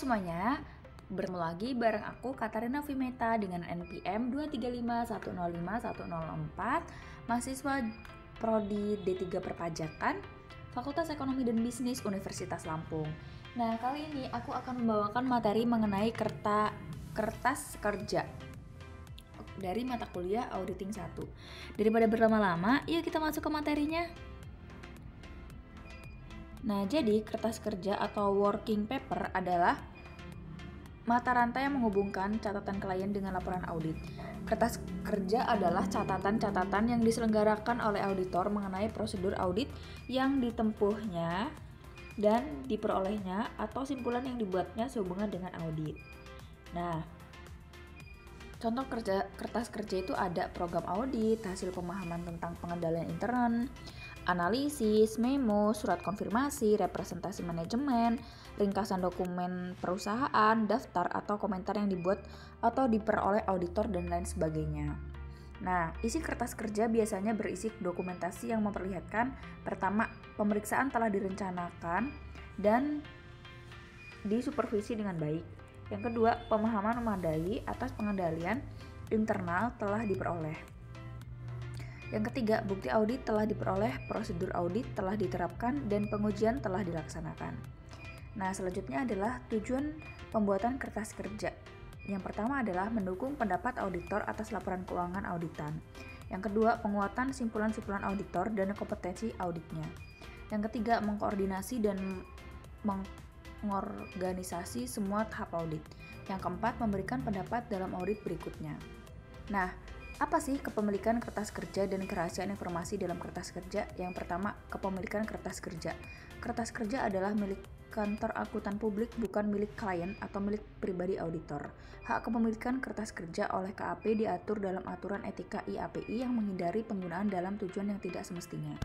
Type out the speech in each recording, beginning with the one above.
semuanya, bertemu lagi bareng aku Katarina Vimeta dengan NPM 235105104, mahasiswa Prodi D3 Perpajakan, Fakultas Ekonomi dan Bisnis Universitas Lampung. Nah, kali ini aku akan membawakan materi mengenai kertas kerja dari mata kuliah Auditing 1. Daripada berlama-lama, yuk kita masuk ke materinya. Nah, jadi kertas kerja atau working paper adalah mata rantai yang menghubungkan catatan klien dengan laporan audit. Kertas kerja adalah catatan-catatan yang diselenggarakan oleh auditor mengenai prosedur audit yang ditempuhnya dan diperolehnya atau simpulan yang dibuatnya sehubungan dengan audit. Nah, contoh kertas kerja itu ada program audit, hasil pemahaman tentang pengendalian intern, analisis, memo, surat konfirmasi, representasi manajemen, ringkasan dokumen perusahaan, daftar atau komentar yang dibuat atau diperoleh auditor dan lain sebagainya. Nah, isi kertas kerja biasanya berisi dokumentasi yang memperlihatkan pertama, pemeriksaan telah direncanakan dan disupervisi dengan baik. Yang kedua, pemahaman memadai atas pengendalian internal telah diperoleh. Yang ketiga, bukti audit telah diperoleh, prosedur audit telah diterapkan, dan pengujian telah dilaksanakan. Nah, selanjutnya adalah tujuan pembuatan kertas kerja. Yang pertama adalah mendukung pendapat auditor atas laporan keuangan auditan. Yang kedua, penguatan simpulan-simpulan auditor dan kompetensi auditnya. Yang ketiga, mengkoordinasi dan mengorganisasi semua tahap audit. Yang keempat, memberikan pendapat dalam audit berikutnya. Nah, apa sih kepemilikan kertas kerja dan kerahasiaan informasi dalam kertas kerja? Yang pertama, kepemilikan kertas kerja. Kertas kerja adalah milik kantor akuntan publik, bukan milik klien atau milik pribadi auditor. Hak kepemilikan kertas kerja oleh KAP diatur dalam aturan etika IAPI yang menghindari penggunaan dalam tujuan yang tidak semestinya.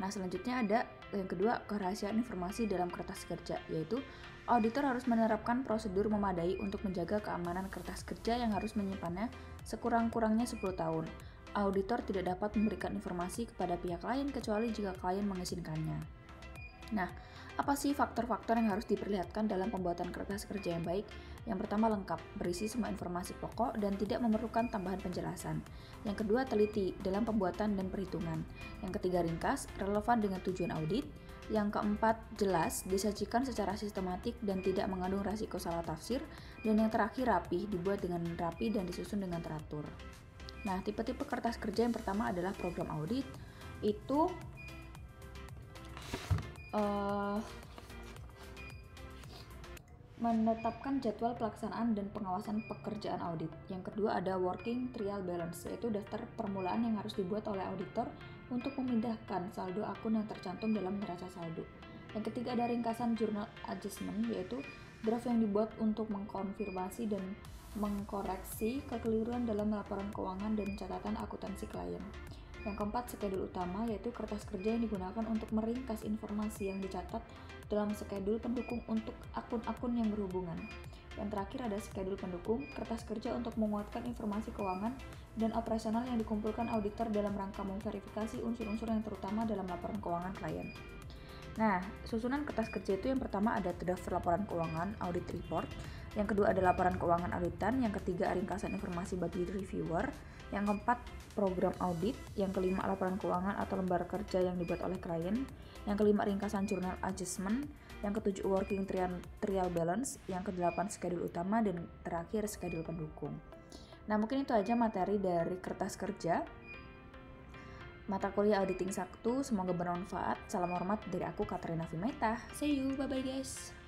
Nah, selanjutnya ada yang kedua, kerahasiaan informasi dalam kertas kerja, yaitu auditor harus menerapkan prosedur memadai untuk menjaga keamanan kertas kerja yang harus menyimpannya sekurang-kurangnya 10 tahun. Auditor tidak dapat memberikan informasi kepada pihak lain kecuali jika klien mengizinkannya. Nah, apa sih faktor-faktor yang harus diperlihatkan dalam pembuatan kertas kerja yang baik? Yang pertama, lengkap, berisi semua informasi pokok dan tidak memerlukan tambahan penjelasan. Yang kedua, teliti dalam pembuatan dan perhitungan. Yang ketiga, ringkas, relevan dengan tujuan audit. Yang keempat, jelas, disajikan secara sistematik dan tidak mengandung resiko salah tafsir. Dan yang terakhir, rapi, dibuat dengan rapi dan disusun dengan teratur. Nah, tipe-tipe kertas kerja yang pertama adalah program audit. Itu menetapkan jadwal pelaksanaan dan pengawasan pekerjaan audit. Yang kedua ada working trial balance, yaitu daftar permulaan yang harus dibuat oleh auditor untuk memindahkan saldo akun yang tercantum dalam neraca saldo. Yang ketiga ada ringkasan journal adjustment, yaitu draft yang dibuat untuk mengkonfirmasi dan mengkoreksi kekeliruan dalam laporan keuangan dan catatan akuntansi klien. Yang keempat, skedul utama, yaitu kertas kerja yang digunakan untuk meringkas informasi yang dicatat dalam skedul pendukung untuk akun-akun yang berhubungan. Yang terakhir ada skedul pendukung, kertas kerja untuk menguatkan informasi keuangan dan operasional yang dikumpulkan auditor dalam rangka memverifikasi unsur-unsur yang terutama dalam laporan keuangan klien. Nah, susunan kertas kerja itu yang pertama ada draft laporan keuangan, audit report. Yang kedua ada laporan keuangan auditan. Yang ketiga ringkasan informasi bagi reviewer. Yang keempat program audit. Yang kelima laporan keuangan atau lembar kerja yang dibuat oleh klien. Yang kelima ringkasan journal adjustment. Yang ketujuh working trial balance. Yang kedelapan schedule utama. Dan terakhir schedule pendukung. Nah, mungkin itu aja materi dari kertas kerja mata kuliah Auditing 1. Semoga bermanfaat. Salam hormat dari aku Katarina Vimeta. See you, bye bye guys.